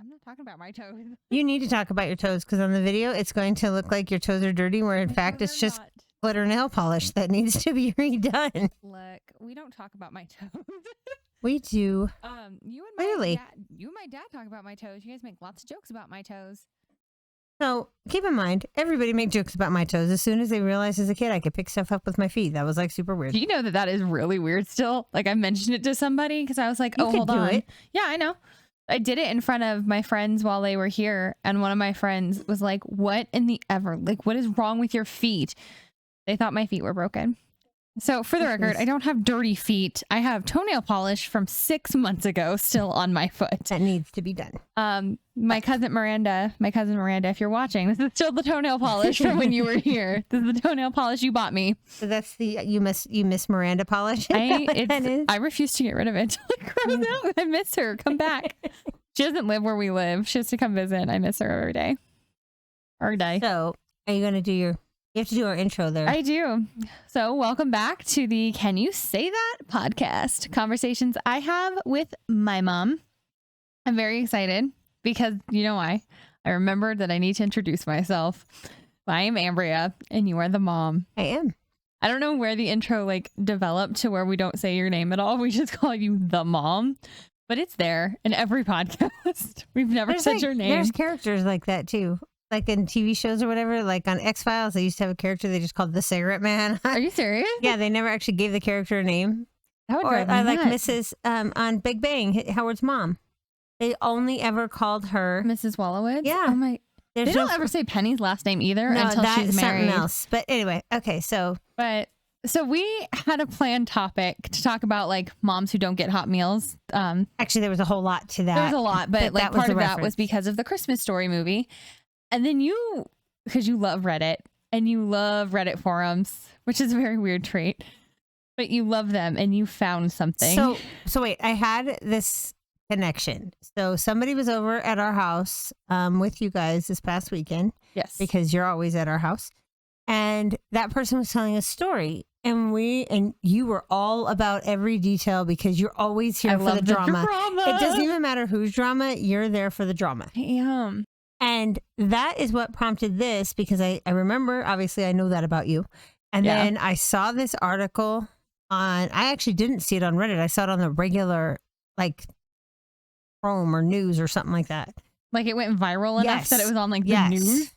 I'm not talking about my toes. You need to talk about your toes because on the video, it's going to look like your toes are dirty, where in fact, it's just glitter nail polish that needs to be redone. Look, we don't talk about my toes. We do. You and my dad talk about my toes. You guys make lots of jokes about my toes. So keep in mind, everybody make jokes about my toes. As soon as they realized as a kid I could pick stuff up with my feet. That was like super weird. Do you know that is really weird still? Like I mentioned it to somebody because I was like, hold on. Yeah, I know. I did it in front of my friends while they were here. And one of my friends was like, what in the ever? Like, what is wrong with your feet? They thought my feet were broken. So for the record, I don't have dirty feet. I have toenail polish from 6 months ago still on my foot. That needs to be done. My cousin Miranda, if you're watching, this is still the toenail polish from when you were here. This is the toenail polish you bought me. So that's the, you miss Miranda polish? I refuse to get rid of it until it grows out. I miss her. Come back. She doesn't live where we live. She has to come visit. I miss her every day. So are you going to do you have to do our intro there. I do. So welcome back to the Can You Say That podcast. Conversations I have with my mom. I'm very excited because you know why? I remembered that I need to introduce myself. I am Ambria and you are the mom. I am. I don't know where the intro developed to where we don't say your name at all. We just call you the mom. But it's there in every podcast. We've never said your name. There's characters like that too. Like in TV shows or whatever, like on X-Files, they used to have a character they just called the Cigarette Man. Are you serious? Yeah, they never actually gave the character a name. That would drive me like nuts. Mrs. On Big Bang, Howard's mom. They only ever called her Mrs. Wallowitz? Yeah. Oh my. They don't ever say Penny's last name either until she's married. Something else. But anyway, okay, so. So we had a planned topic to talk about like moms who don't get hot meals. Actually, there was a whole lot to that. There was a lot, but like part of that was because of the Christmas Story movie. And then because you love Reddit and you love Reddit forums, which is a very weird trait, but you love them and you found something. So wait, I had this connection. So somebody was over at our house with you guys this past weekend. Yes. Because you're always at our house. And that person was telling a story. And you were all about every detail because you're always here for the drama. It doesn't even matter whose drama, you're there for the drama. I am. And that is what prompted this because I remember, obviously, I know that about you. And then I saw this article I actually didn't see it on Reddit. I saw it on the regular, like, Chrome or news or something like that. Like it went viral enough that it was on like the news?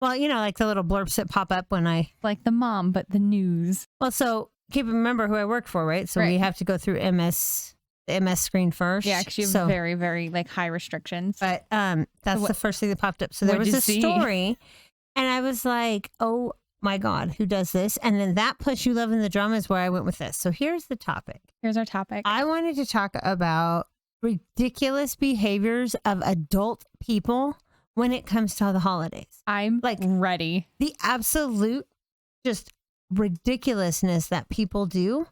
Well, you know, like the little blurbs that pop up when like the mom, but the news. Well, so remember who I work for, right? So we have to go through the MS screen first. Yeah, because you have very, very like high restrictions. But that's the first thing that popped up. So there was a story and I was like, oh my God, who does this? And then that plus you loving the drama is where I went with this. So here's the topic. Here's our topic. I wanted to talk about ridiculous behaviors of adult people when it comes to the holidays. I'm like ready. The absolute just ridiculousness that people do.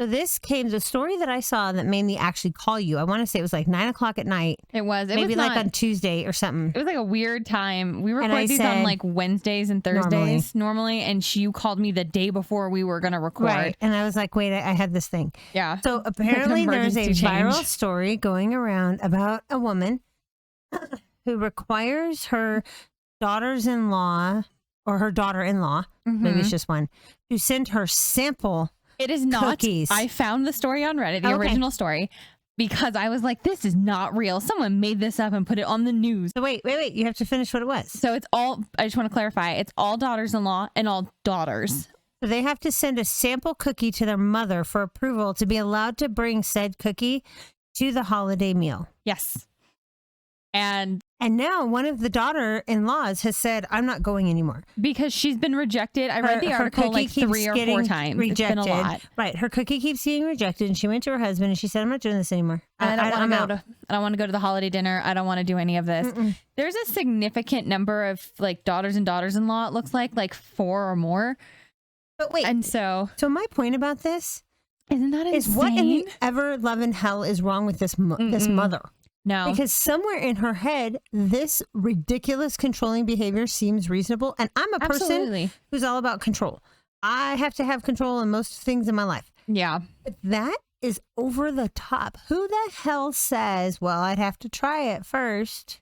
So the story that I saw that made me actually call you. I want to say it was like 9:00 at night. It was. Maybe like on Tuesday or something. It was like a weird time. We record these on like Wednesdays and Thursdays normally. And you called me the day before we were going to record. Right. And I was like, wait, I had this thing. Yeah. So apparently there's a viral story going around about a woman who requires her daughters-in-law or her daughter-in-law, maybe it's just one, to send her sample It is not. cookies. I found the story on Reddit, the original story, because I was like, this is not real. Someone made this up and put it on the news. So wait. You have to finish what it was. So it's all, I just want to clarify, it's all daughters-in-law and all daughters. So they have to send a sample cookie to their mother for approval to be allowed to bring said cookie to the holiday meal. Yes. And now one of the daughter-in-laws has said, I'm not going anymore. Because she's been rejected. I read the article like 3 or 4 times. Rejected. It's been a lot. Right. Her cookie keeps getting rejected. And she went to her husband and she said, I'm not doing this anymore. I don't want to go to the holiday dinner. I don't want to do any of this. There's a significant number of like daughters and daughters-in-law, it looks like 4 or more. But wait. And so my point about this isn't that insane? Is what in the ever loving hell is wrong with this mother? No. Because somewhere in her head, this ridiculous controlling behavior seems reasonable. And I'm a person who's all about control. I have to have control in most things in my life. Yeah. But that is over the top. Who the hell says, well, I'd have to try it first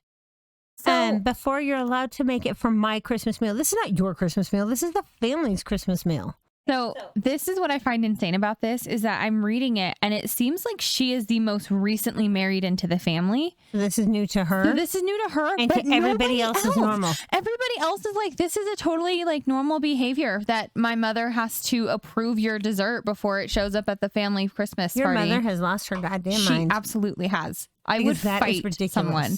before you're allowed to make it for my Christmas meal? This is not your Christmas meal. This is the family's Christmas meal. So this is what I find insane about this is that I'm reading it and it seems like she is the most recently married into the family. This is new to her. So this is new to her. And but to everybody else is normal. Everybody else is like, this is a totally like normal behavior that my mother has to approve your dessert before it shows up at the family Christmas Your party. mother has lost her goddamn She mind. absolutely has. I Because would that is fight ridiculous. someone.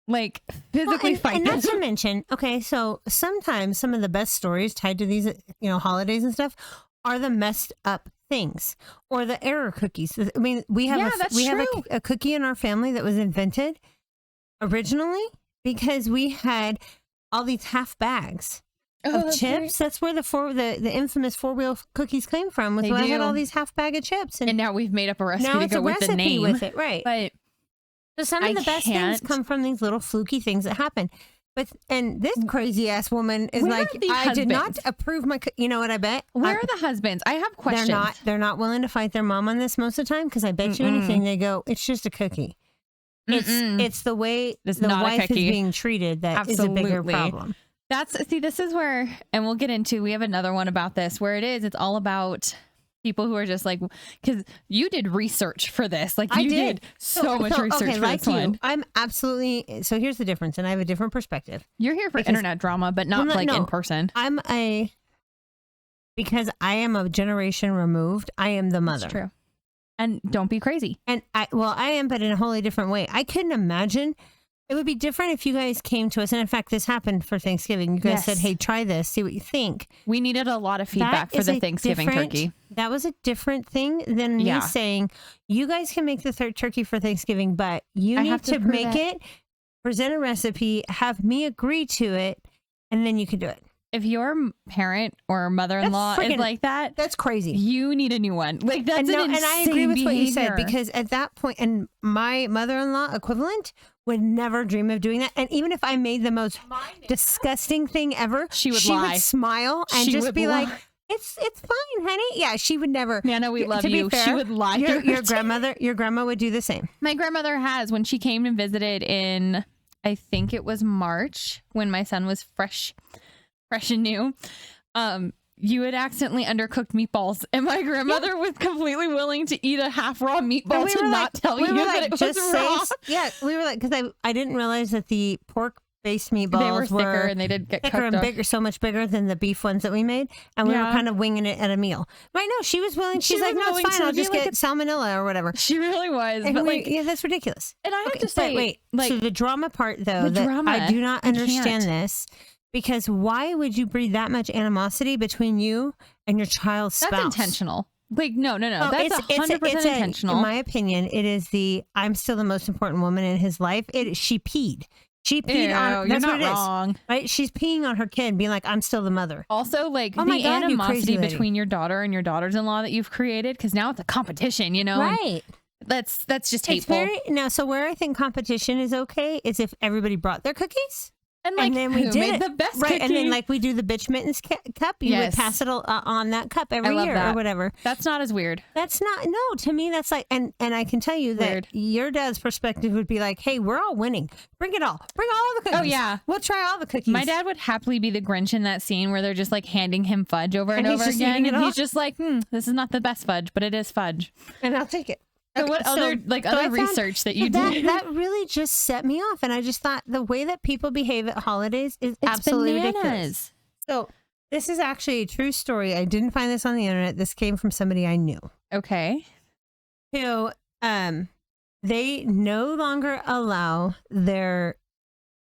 Like physically fight and them. not to mention, okay, so sometimes some of the best stories tied to these, holidays and stuff are the messed up things or the error cookies. I mean, we have a cookie in our family that was invented originally because we had all these half bags of chips. Right. That's where the infamous 4-wheel cookies came from. Was I had all these half bag of chips, and now we've made up a recipe to go with the name with it, right? But so some of the best things come from these little fluky things that happen. And this crazy ass woman is like, I did not approve my. You know what? I bet. Where are the husbands? I have questions. They're not willing to fight their mom on this most of the time because I bet you anything they go, it's just a cookie. It's the way the wife is being treated that is a bigger problem. This is where, and we'll get into. We have another one about this where it's all about people who are just like, because you did research for this. Like you did so much research for this one. I'm absolutely. So here's the difference, and I have a different perspective. You're here for internet drama, but not in person. Because I am a generation removed. I am the mother. That's true. And don't be crazy. And I am, but in a wholly different way. I couldn't imagine. It would be different if you guys came to us. And in fact, this happened for Thanksgiving. You guys said, hey, try this. See what you think. We needed a lot of feedback for the Thanksgiving turkey. That was a different thing than me saying, you guys can make the third turkey for Thanksgiving, but you need to make it, present a recipe, have me agree to it, and then you can do it. If your parent or mother-in-law is like that, that's crazy. You need a new one. Like that's an insane and I agree with what you said, behavior. because at that point, and my mother-in-law equivalent would never dream of doing that. And even if I made the most disgusting thing ever, she would smile and just be like, it's fine, honey. Yeah, she would never. Nana, we love you. Fair, she would lie. Your grandma would do the same. My grandmother has, when she came and visited in, I think it was March, when my son was fresh and new. You had accidentally undercooked meatballs, and my grandmother was completely willing to eat a half raw meatball to not tell you that it was raw. Yeah, we were like, because I didn't realize that the pork-based meatballs were thicker, and they did get thicker and bigger, so much bigger than the beef ones that we made, and we were kind of winging it at a meal. Right? No, she was willing. She's like, no, it's fine. I'll just get salmonella or whatever. She really was, and but that's ridiculous. And I have to say, wait, so the drama part though, I do not understand this. Because why would you breed that much animosity between you and your child's spouse? That's intentional. Like, no. That's 100% intentional. In my opinion, it is I'm still the most important woman in his life. She peed. She peed on. That's what it is. Wrong. Right? She's peeing on her kid, being like, I'm still the mother. Also, like, the animosity between your daughter and your daughters-in-law that you've created, because now it's a competition, you know? Right. That's just hateful. So where I think competition is okay is if everybody brought their cookies. And then we made the best right, cookie? And then like we do the bitch mittens cup. You would pass it on that cup every year or whatever. That's not as weird. That's not to me. That's like and I can tell you that your dad's perspective would be like, hey, we're all winning. Bring it all. Bring all the cookies. Oh yeah, we'll try all the cookies. My dad would happily be the Grinch in that scene where they're just like handing him fudge over and over again, and he's just like, this is not the best fudge, but it is fudge, and I'll take it. So what other research that you did? That really just set me off. And I just thought the way that people behave at holidays is absolutely ridiculous. So this is actually a true story. I didn't find this on the internet. This came from somebody I knew. Okay. Who, they no longer allow their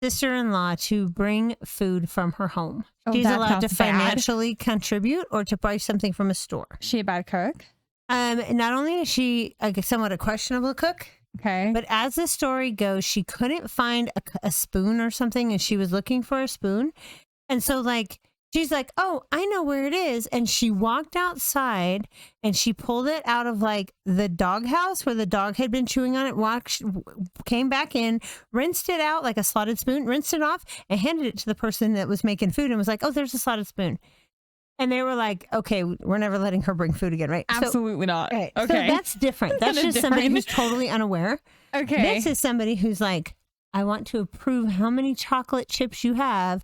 sister-in-law to bring food from her home. She's allowed to financially contribute or to buy something from a store. Is she a bad cook? Not only is she somewhat a questionable cook, okay, but as the story goes, she couldn't find a spoon or something, and she was looking for a spoon. And so, she's like, oh, I know where it is. And she walked outside, and she pulled it out of, the doghouse where the dog had been chewing on it, came back in, rinsed it out like a slotted spoon, rinsed it off, and handed it to the person that was making food and was like, oh, there's a slotted spoon. And they were like, okay, we're never letting her bring food again, right? Absolutely not. Okay. Okay. So that's different. That's just somebody who's totally unaware. Okay. This is somebody who's like, I want to approve how many chocolate chips you have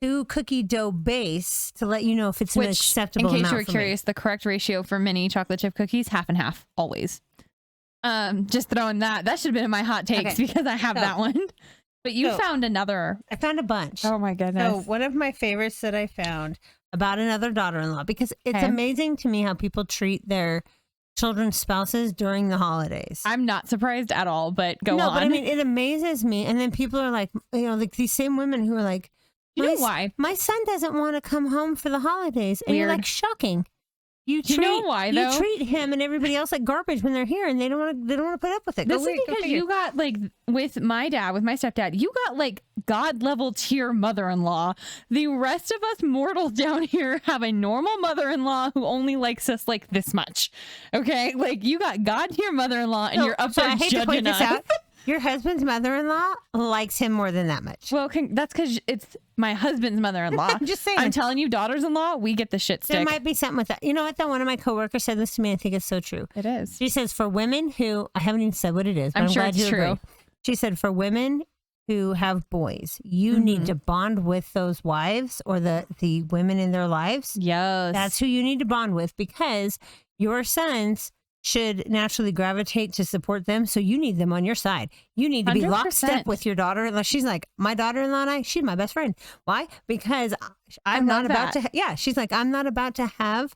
to cookie dough base to let you know if it's an acceptable amount. In case you were curious, the correct ratio for mini chocolate chip cookies, half and half, always. Just throwing that. That should have been in my hot takes because I have that one. But you found another. I found a bunch. Oh my goodness. So one of my favorites that I found about another daughter-in-law, because it's amazing to me how people treat their children's spouses during the holidays. I'm not surprised at all, but go on. No, but I mean, it amazes me. And then people are like, like these same women who are like, you know why? My son doesn't want to come home for the holidays. And you're like, shocking. You know why, though? You treat him and everybody else like garbage when they're here, and they don't want to put up with it. This is because you got like with my stepdad, you got like God level tier mother-in-law. The rest of us mortals down here have a normal mother-in-law who only likes us like this much. Okay, like you got God tier mother-in-law, and you're up there judging us. Your husband's mother-in-law likes him more than that much. Well, that's because it's my husband's mother-in-law. I'm just saying. I'm telling you, daughters-in-law, we get the shit stick. There might be something with that. You know what, though? One of my coworkers said this to me. I think it's so true. It is. She says, for women who, I haven't even said what it is, but I'm sure glad it's you true. agree. She said, for women who have boys, you need to bond with those wives or the women in their lives. Yes. That's who you need to bond with, because your sons should naturally gravitate to support them. So you need them on your side. You need to be 100%. lockstep with your daughter-in-law. She's like, my daughter-in-law and she's my best friend. Why? Because I'm not about to, she's like, I'm not about to have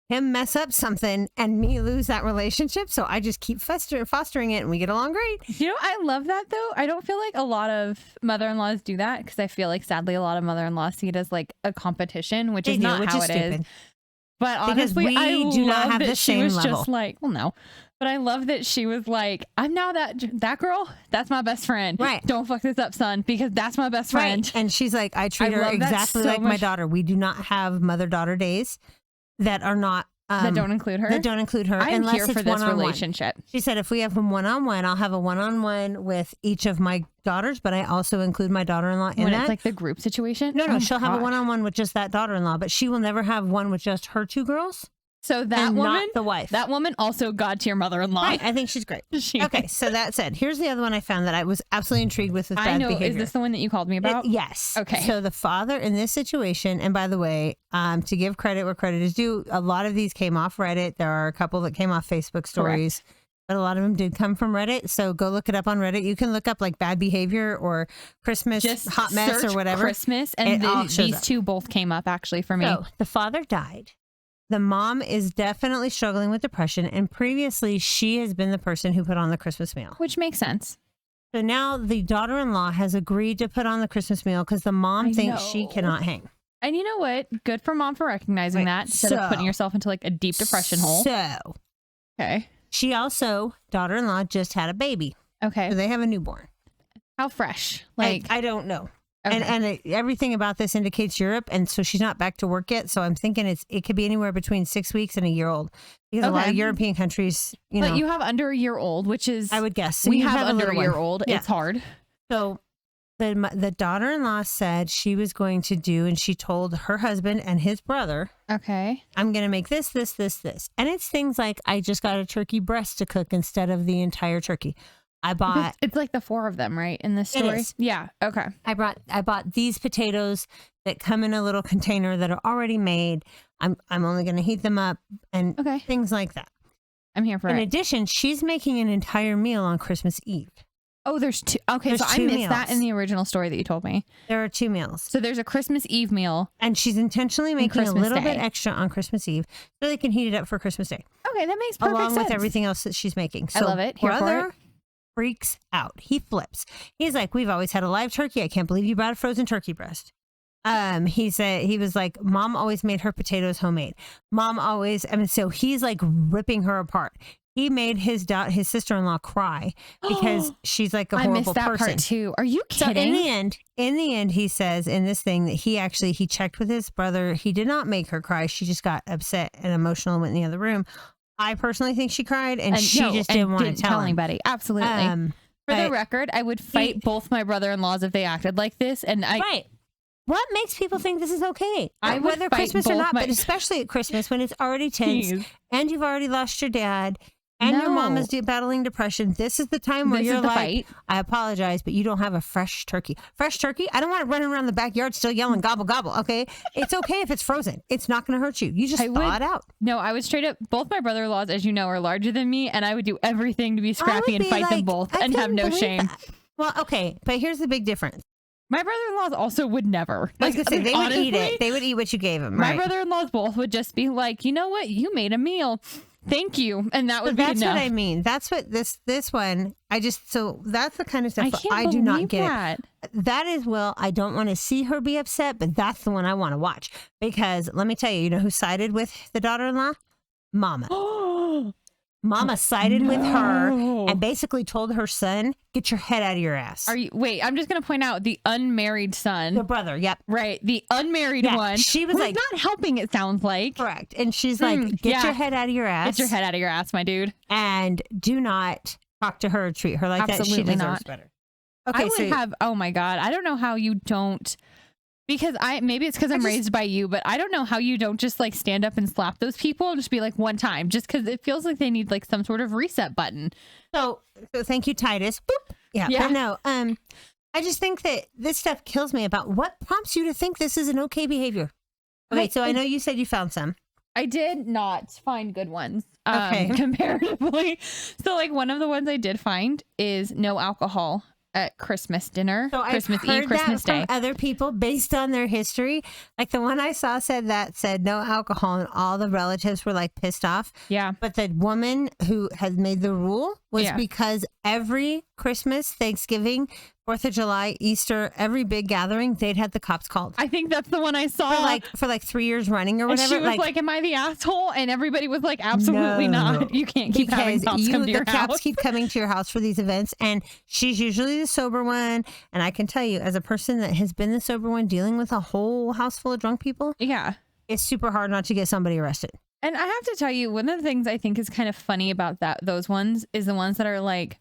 him mess up something and me lose that relationship. So I just keep fostering it and we get along great. You know, I love that though. I don't feel like a lot of mother-in-laws do that, because I feel like sadly a lot of mother-in-laws see it as like a competition, which is not how it is. But honestly, I do not have the same level. Just like, well, no, but I love that she was like, I'm now that girl. That's my best friend. Right. Don't fuck this up, son, because that's my best friend. Right. And she's like, I treat her exactly like my daughter. We do not have mother-daughter days that are not that don't include her. That don't include her. I'm here for this relationship. She said, if we have them one-on-one, I'll have a one-on-one with each of my daughters, but I also include my daughter-in-law in when that. It's like the group situation? No, she'll have a one-on-one with just that daughter-in-law, but she will never have one with just her two girls. So that woman, not the wife. That woman also God tier mother-in-law. Right, I think she's great. Okay, so that said, here's the other one I found that I was absolutely intrigued with bad behavior. Is this the one that you called me about? Yes. Okay. So the father in this situation, and by the way, to give credit where credit is due, a lot of these came off Reddit. There are a couple that came off Facebook stories. Correct. But a lot of them did come from Reddit. So go look it up on Reddit. You can look up like bad behavior or Christmas hot mess or whatever. Christmas, and these two both came up actually for me. So the father died. The mom is definitely struggling with depression, and previously she has been the person who put on the Christmas meal. Which makes sense. So now the daughter-in-law has agreed to put on the Christmas meal because the mom thinks she cannot hang. And you know what? Good for mom for recognizing that instead of putting yourself into like a deep depression hole. Okay. She also, daughter-in-law, just had a baby. Okay. So they have a newborn. How fresh? Like I don't know. Okay. And everything about this indicates Europe, and so she's not back to work yet. So I'm thinking it could be anywhere between 6 weeks and a year old, because a lot of European countries, but you have under a year old, which is I would guess. So we have under a year old. Yeah. It's hard. So the daughter-in-law said she was going to do, and she told her husband and his brother, okay, I'm going to make this, and it's things like I just got a turkey breast to cook instead of the entire turkey. I bought. It's like the four of them, right? In this story. It is. Yeah. Okay. I bought these potatoes that come in a little container that are already made. I'm only going to heat them up and things like that. I'm here for it. In addition, she's making an entire meal on Christmas Eve. Oh, there's two. Okay, so I missed that in the original story that you told me. There are 2 meals. So there's a Christmas Eve meal. And she's intentionally making a little bit extra on Christmas Eve so they can heat it up for Christmas Day. Okay, that makes perfect sense. Along with everything else that she's making. So I love it. Here for it. Freaks out. He flips. He's like, we've always had a live turkey. I can't believe you bought a frozen turkey breast. He said, he was like, mom always made her potatoes homemade. Mom always, so he's like ripping her apart. He made his sister-in-law cry because she's like a horrible person. I missed that part too. Are you kidding? So in the end, he says in this thing that he checked with his brother. He did not make her cry. She just got upset and emotional and went in the other room. I personally think she cried, and she just didn't want to tell anybody. Absolutely. For the record, I would fight both my brother-in-laws if they acted like this, and What makes people think this is okay? I would Whether fight Christmas or both not, my- but especially at Christmas when it's already tense Jeez. and you've already lost your dad and your mom No. is battling depression. This is the time where This you're is the like, fight. I apologize, but you don't have a fresh turkey. Fresh turkey? I don't want it running around the backyard still yelling gobble, gobble, okay? It's okay if it's frozen. It's not going to hurt you. You just thaw it out. No, I would straight up, both my brother-in-laws, as you know, are larger than me, and I would do everything to be I scrappy would and be fight them like, both I and have couldn't no believe shame. that. Well, okay, but here's the big difference. My brother-in-laws also would never. I was going to say, they would eat honestly, it. They would eat what you gave them, My right? brother-in-laws both would just be like, you know what? You made a meal. Thank you. And that would be That's enough. what I mean. That's what this one, so that's the kind of stuff I that can't I do not believe get that. it. That is, well, I don't want to see her be upset, but that's the one I want to watch. Because let me tell you, you know who sided with the daughter-in-law? Mama. Mama sided with her and basically told her son, get your head out of your ass. Wait, I'm just going to point out the unmarried son. The brother, yep. Right. The unmarried Yeah, one. she was who's like- not helping, it sounds like. Correct. And she's like, get your head out of your ass. Get your head out of your ass, my dude. And do not talk to her or treat her like that. She Absolutely deserves not. better. I would have, oh my God. I don't know how you don't, because maybe it's because I'm raised by you, but I don't know how you don't just like stand up and slap those people and just be like one time, just because it feels like they need like some sort of reset button. So thank you, Titus. Boop. Yeah. But no, I just think that this stuff kills me about what prompts you to think this is an okay behavior. Okay, so I know you said you found some. I did not find good ones, Okay. comparatively. So like one of the ones I did find is no alcohol at Christmas dinner, So Christmas I've heard Eve, Christmas that Day. from other people based on their history. Like the one I saw said no alcohol, and all the relatives were like pissed off. Yeah. But the woman who had made the rule was Yeah. because every Christmas, Thanksgiving, 4th of July, Easter, every big gathering, they'd had the cops called. I think that's the one I saw. For like 3 years running or and whatever. she was like, am I the asshole? And everybody was like, absolutely not. You can't keep having cops come to your the cops house. keep coming to your house for these events, and she's usually the sober one. And I can tell you, as a person that has been the sober one dealing with a whole house full of drunk people, Yeah. it's super hard not to get somebody arrested. And I have to tell you, one of the things I think is kind of funny about those ones is the ones that are like,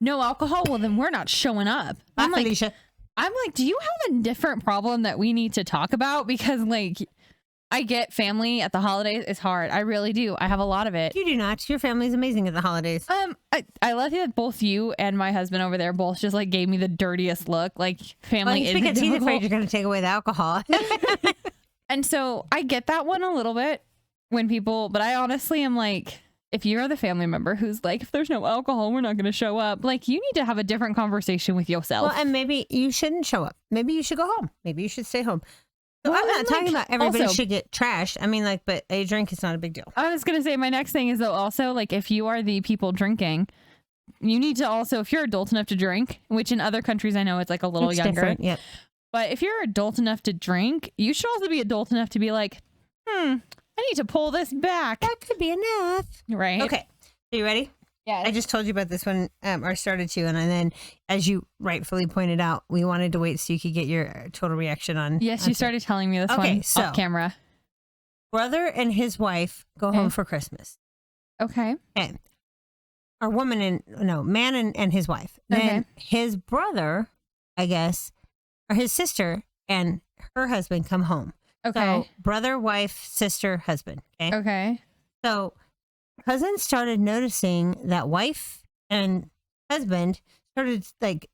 no alcohol. Well, then we're not showing up. Bye, I'm like, Felicia. do you have a different problem that we need to talk about? Because like, I get family at the holidays is hard. I really do. I have a lot of it. You do not. Your family's amazing at the holidays. I love that both you and my husband over there both just like gave me the dirtiest look. Like family Well, is because he's difficult. afraid you're going to take away the alcohol. And so I get that one a little bit when people, but I honestly am like, if you're the family member who's like, if there's no alcohol, we're not going to show up. Like, you need to have a different conversation with yourself. Well, and maybe you shouldn't show up. Maybe you should go home. Maybe you should stay home. So Well, I'm not and, talking like, about everybody also- should get trashed. I mean, like, but a drink is not a big deal. I was going to say, my next thing is though, also like, if you are the people drinking, you need to also, if you're adult enough to drink, which in other countries I know it's like a little It's younger. different. Yep. But if you're adult enough to drink, you should also be adult enough to be like, I need to pull this back. That could be enough. Right. Okay. Are you ready? Yeah. I just told you about this one, or started to, and then, as you rightfully pointed out, we wanted to wait so you could get your total reaction on. Yes, on you started telling me this Okay, one so- off camera. Brother and his wife go home for Christmas. Okay. Okay. Or man and his wife. Then Okay. his brother, I guess, or his sister and her husband come home. Okay. So brother, wife, sister, husband. Okay. Okay. So cousins started noticing that wife and husband started like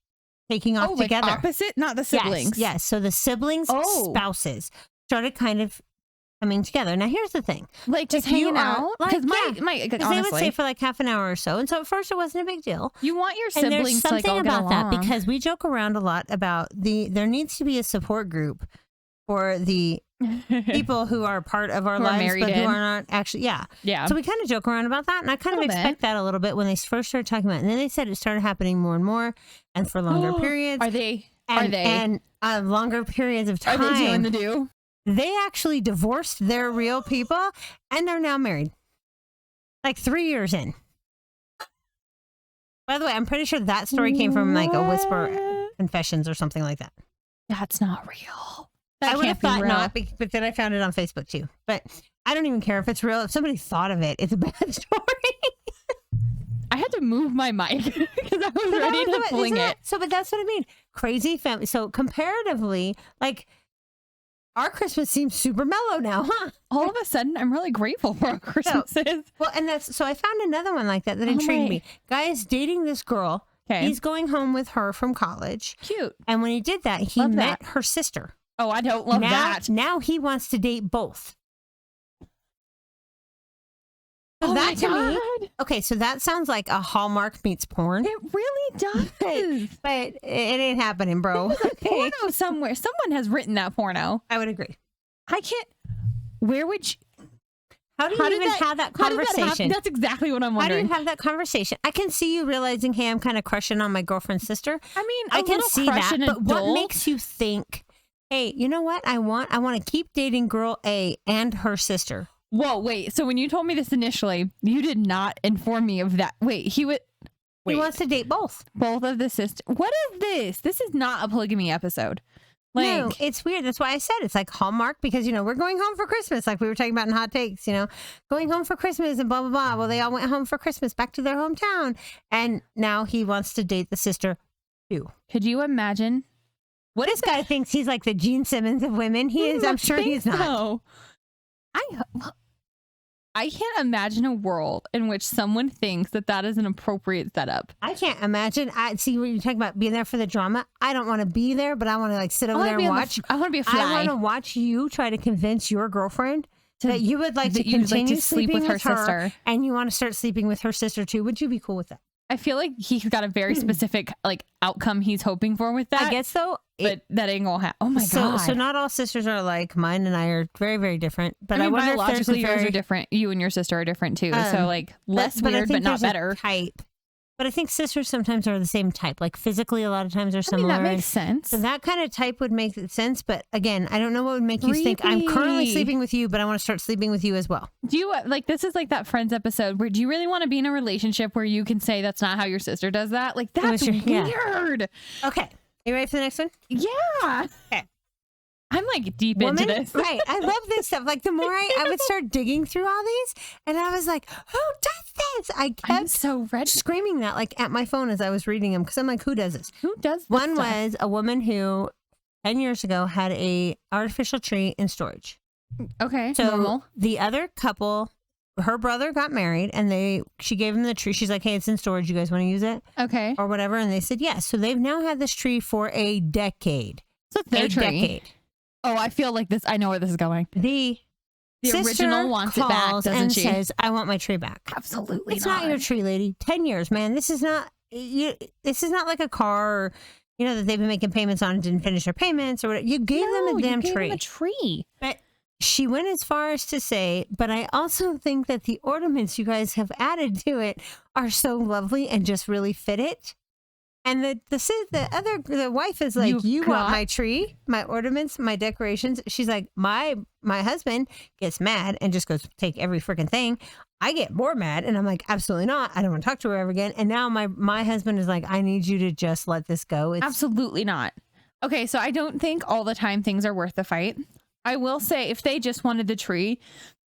taking off Like together. opposite, not the siblings. Yes. So the siblings, Oh. spouses started kind of coming together. Now here's the thing. Like just If you hanging are- out. like, Because my Because they would honestly, stay for like half an hour or so. And so at first it wasn't a big deal. you want your And there's siblings to like something all get about that along. because we joke around a lot about there needs to be a support group for the people who are part of our Who are lives, married but who in. are not actually, yeah. Yeah. So we kind of joke around about that. And I kind of Little bit. expect that a little bit when they first started talking about it. And then they said it started happening more and more and for longer periods. Are they? And longer periods of Are time. they doing the do? They actually divorced their real people and they're now married. Like 3 years in. By the way, I'm pretty sure that story came from like a Whisper What? Confessions or something like that. That's not real. That I would have can't be thought real. not, but then I found it on Facebook too. But I don't even care if it's real. If somebody thought of it, it's a bad story. I had to move my mic because I was ready to fling it. So, but that's what I mean. Crazy family. So comparatively, like Our Christmas seems super mellow now, huh? All of a sudden, I'm really grateful for our Christmases. Well, and so I found another one like that intrigued me. Guy is dating this girl. Okay. He's going home with her from college. Cute. And when he did that, he met her sister. Oh, I don't love that. Now he wants to date both. So oh that to God. me, okay, so that sounds like a Hallmark meets porn. It really does. But it ain't happening, bro. There's a porno somewhere. Someone has written that porno. I would agree. I can't. Where would you? How do you even have that conversation? That's exactly what I'm wondering. How do you have that conversation? I can see you realizing, hey, I'm kind of crushing on my girlfriend's sister. I mean, I can see that. But what makes you think, hey, you know what? I want to keep dating girl A and her sister. Whoa, wait. So when you told me this initially, you did not inform me of that. Wait, he wants to date both. Both of the sisters. What is this? This is not a polygamy episode. No, it's weird. That's why I said it's like Hallmark because, we're going home for Christmas. Like we were talking about in Hot Takes, going home for Christmas and blah, blah, blah. Well, they all went home for Christmas back to their hometown. And now he wants to date the sister too. Could you imagine? What this guy thinks he's like the Gene Simmons of women. He is. I'm sure he's not. So. I can't imagine a world in which someone thinks that is an appropriate setup. I can't imagine. I see what you're talking about being there for the drama. I don't want to be there, but I want to sit over there and watch. I want to be a fly. I want to watch you try to convince your girlfriend that you would like to continue to sleep with her sister, and you want to start sleeping with her sister too. Would you be cool with that? I feel like he's got a very specific outcome he's hoping for with that. I guess so. But that ain't gonna happen. Oh my God. So not all sisters are like mine and I are very, very different. But I wonder biologically yours are different. You and your sister are different too. So less weird, but not better. Type. But I think sisters sometimes are the same type. Like physically, a lot of times are similar. That makes sense. So that kind of type would make sense. But again, I don't know what would make you think I'm currently sleeping with you, but I want to start sleeping with you as well. Do you this is like that Friends episode where do you really want to be in a relationship where you can say that's not how your sister does that? Like that's weird. Yeah. Okay. You ready for the next one? Yeah. Okay. I'm deep into this. Right. I love this stuff. The more I would start digging through all these, and I was like, who does this? I kept so ready. Screaming that at my phone as I was reading them because I'm like, who does this? Who does this? One was a woman who 10 years ago had a artificial tree in storage. Okay. So normal. The other couple, her brother got married and she gave him the tree. She's like, hey, it's in storage. You guys want to use it? Okay. Or whatever. And they said yes. So they've now had this tree for a decade. So it's their tree. Decade. Oh, I feel like this. I know where this is going. The original wants it back, doesn't she? Says, I want my tree back. Absolutely It's not your tree, lady. 10 years, man. This is not like a car or, that they've been making payments on and didn't finish their payments or whatever. You gave them a damn tree. Them a tree. But she went as far as to say, but I also think that the ornaments you guys have added to it are so lovely and just really fit it. And the wife is like, you want my tree, my ornaments, my decorations. She's like, my husband gets mad and just goes, take every freaking thing. I get more mad. And I'm like, absolutely not. I don't want to talk to her ever again. And now my husband is like, I need you to just let this go. Absolutely not. Okay. So I don't think all the time things are worth the fight. I will say if they just wanted the tree,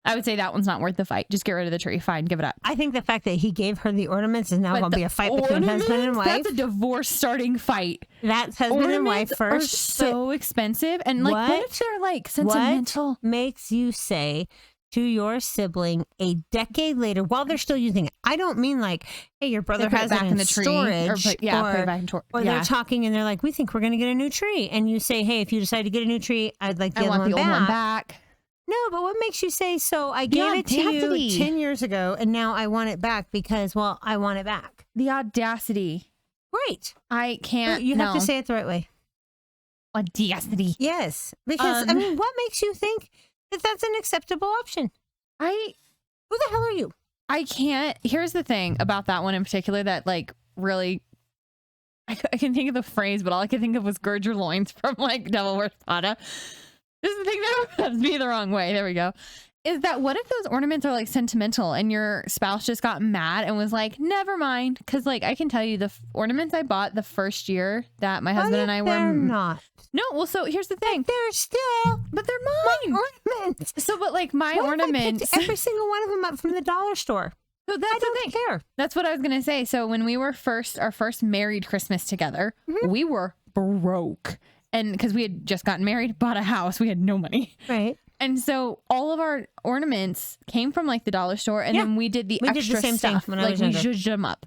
I would say that one's not worth the fight. Just get rid of the tree. Fine, give it up. I think the fact that he gave her the ornaments is now going to be a fight between husband and wife. That's a divorce starting fight. That's husband and wife first. Are so expensive. And what if they're sentimental? What makes you say to your sibling a decade later while they're still using it? I don't mean hey, your brother has it in the storage. Put it back in storage. Or they're talking and they're like, we think we're going to get a new tree. And you say, hey, if you decide to get a new tree, I'd like the old one back. No, but what makes you say so? I gave it to you 10 years ago and now I want it back because, I want it back. The audacity. Right. I can't. You have to say it the right way. Audacity. Yes. Because, what makes you think that that's an acceptable option? Who the hell are you? I can't. Here's the thing about that one in particular that really, I can think of the phrase, but all I can think of was gird your loins from Devil Wears Prada. This is the thing that rubs me the wrong way. There we go. Is that what if those ornaments are sentimental and your spouse just got mad and was like, never mind? Because I can tell you the ornaments I bought the first year that my husband and I were not. No, well, so here's the thing. They're still, but they're mine. Ornaments. So, but my ornaments, I picked every single one of them up from the dollar store. So that's the thing. Care. That's what I was gonna say. So when we were our first married Christmas together, we were broke. And because we had just gotten married, bought a house, we had no money. Right. And so all of our ornaments came from like the dollar store, and then we did the extra same stuff. thing when I was younger. We zhuzhed them up.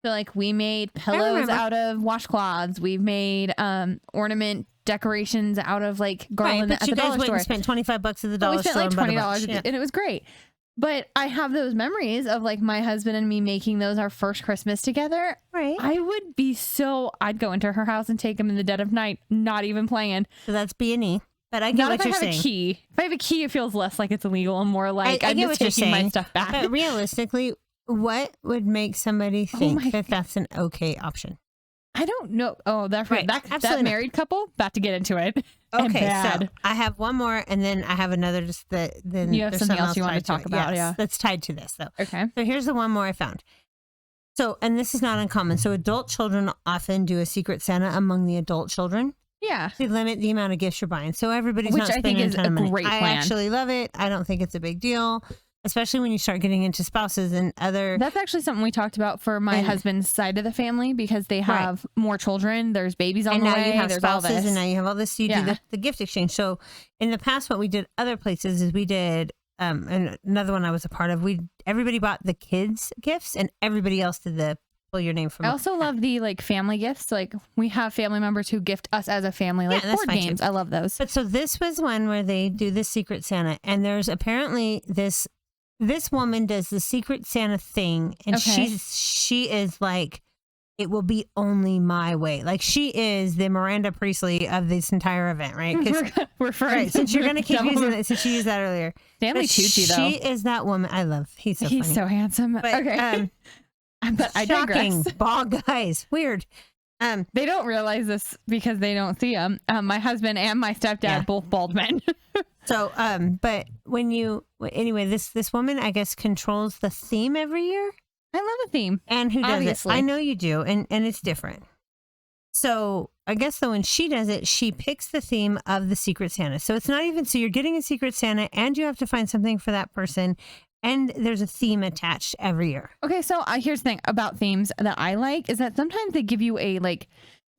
So like we made pillows out of washcloths. We've made ornament decorations out of like garland at the dollar store. But you guys went and spent $25 at the dollar store. We spent like $20 and it was great. But I have those memories of like my husband and me making those our first Christmas together. Right. I'd go into her house and take them in the dead of night, not even playing. So that's B&E. But I get what you're saying. Not if I have a key. If I have a key, it feels less like it's illegal and more like I'm just taking my stuff back. But realistically, what would make somebody think that that's an okay option? I don't know. Oh, that's right. That married couple, about to get into it. Okay, so I have one more, and then I have another. Then you have something else you want to talk about? Yes, yeah, that's tied to this, though. Okay. So here's the one more I found. So, and this is not uncommon. So adult children often do a Secret Santa among the adult children. Yeah. To limit the amount of gifts you're buying. So everybody's not spending a ton of money. Great plan. I actually love it. I don't think it's a big deal, especially when you start getting into spouses and other. That's actually something we talked about for my husband's side of the family because they have more children. There's babies on the way. And now you have There's spouses, and now you have all this. You do the gift exchange. So in the past, what we did other places is we did, and another one I was a part of, everybody bought the kids gifts and everybody else did the pull your name from. I also love the like family gifts. Like we have family members who gift us as a family, like board games. I love those. But so this was one where they do the Secret Santa, and there's apparently this woman does the Secret Santa thing, and she is like, it will be only my way. Like she is the Miranda Priestley of this entire event, right? We're friends. Right, since you're going to keep using it, since she used that earlier. Stanley Tucci, though. She is that woman. I love. He's funny. So handsome. But, okay. But I shocking. digress. Bald guys. Weird. They don't realize this because they don't see them. My husband and my stepdad, both bald men. So, but anyway, this woman, I guess, controls the theme every year. I love a theme. And who does it? I know you do. And it's different. So I guess though, when she does it, she picks the theme of the Secret Santa. So it's not even, so you're getting a Secret Santa and you have to find something for that person. And there's a theme attached every year. Okay, so here's the thing about themes that I like is that sometimes they give you a like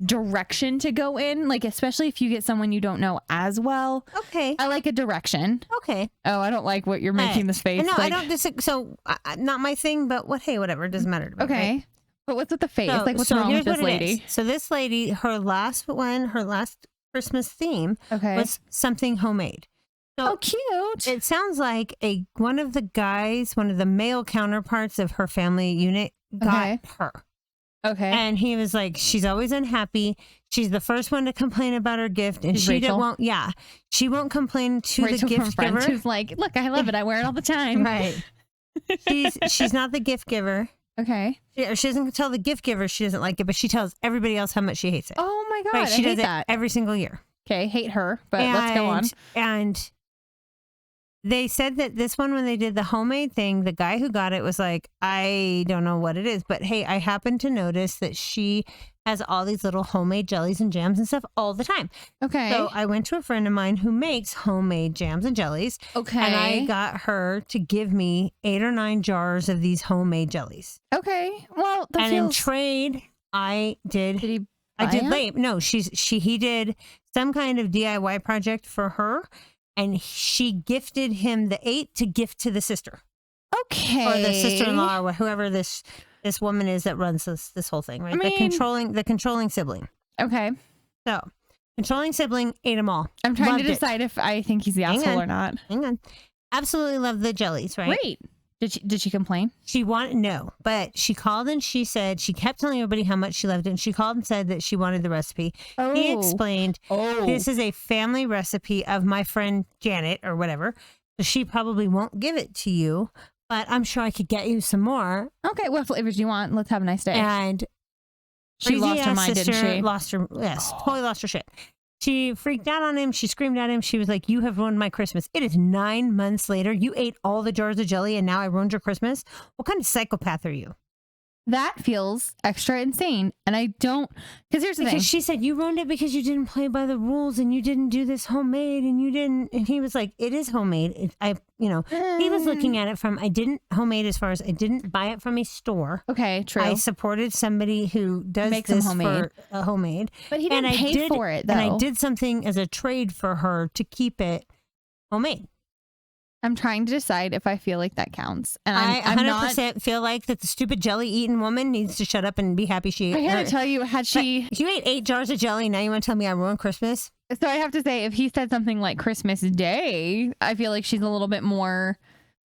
direction to go in, like especially if you get someone you don't know as well. Okay. I like a direction. Okay. Oh, I don't like what you're making this face. No, like, I don't disagree. So not my thing, but whatever. It doesn't matter to me. Okay. Right? But what's with the face? So, like what's wrong with this lady? So this lady, her last Christmas theme was something homemade. So cute. It sounds like one of the male counterparts of her family unit got her. Okay. And he was like, she's always unhappy. She's the first one to complain about her gift. And she won't complain to Rachel the gift giver. Who's like, look, I love it. I wear it all the time. Right. She's not the gift giver. Okay. She doesn't tell the gift giver she doesn't like it, but she tells everybody else how much she hates it. Oh my God. Right, she does it every single year. Okay. Hate her, but let's go on. And they said that this one, when they did the homemade thing, the guy who got it was like, I don't know what it is, but hey, I happened to notice that she has all these little homemade jellies and jams and stuff all the time. Okay. So I went to a friend of mine who makes homemade jams and jellies. Okay. And I got her to give me 8 or 9 jars of these homemade jellies. Okay. Well, in trade, I did. Did he? He did some kind of DIY project for her. And she gifted him the 8 to gift to the sister. Okay. Or the sister-in-law or whoever this woman is that runs this whole thing, right? The controlling sibling. Okay. So, controlling sibling ate them all. I'm trying to decide if I think he's the asshole or not. Hang on. Absolutely love the jellies, right? Great. Did she complain? No, but she called and she said she kept telling everybody how much she loved it. And she called and said that she wanted the recipe. Oh. He explained, this is a family recipe of my friend Janet or whatever. So she probably won't give it to you, but I'm sure I could get you some more. Okay, what flavors do you want? Let's have a nice day. And she lost her mind, didn't she? Totally lost her shit. She freaked out on him. She screamed at him. She was like, you have ruined my Christmas. It is 9 months later. You ate all the jars of jelly and now I ruined your Christmas. What kind of psychopath are you? That feels extra insane. And I don't, because here's the thing. Because she said, you ruined it because you didn't play by the rules and you didn't do this homemade and you didn't. And he was like, it is homemade. He was looking at it from, I didn't homemade as far as I didn't buy it from a store. Okay, true. I supported somebody who does Makes this them homemade. for a homemade. But he didn't pay for it, though. And I did something as a trade for her to keep it homemade. I'm trying to decide if I feel like that counts. And I I'm 100% feel like that the stupid jelly-eating woman needs to shut up and be happy she ate. I gotta tell you, You ate 8 jars of jelly, now you want to tell me I ruined Christmas? So I have to say, if he said something like Christmas Day, I feel like she's a little bit more...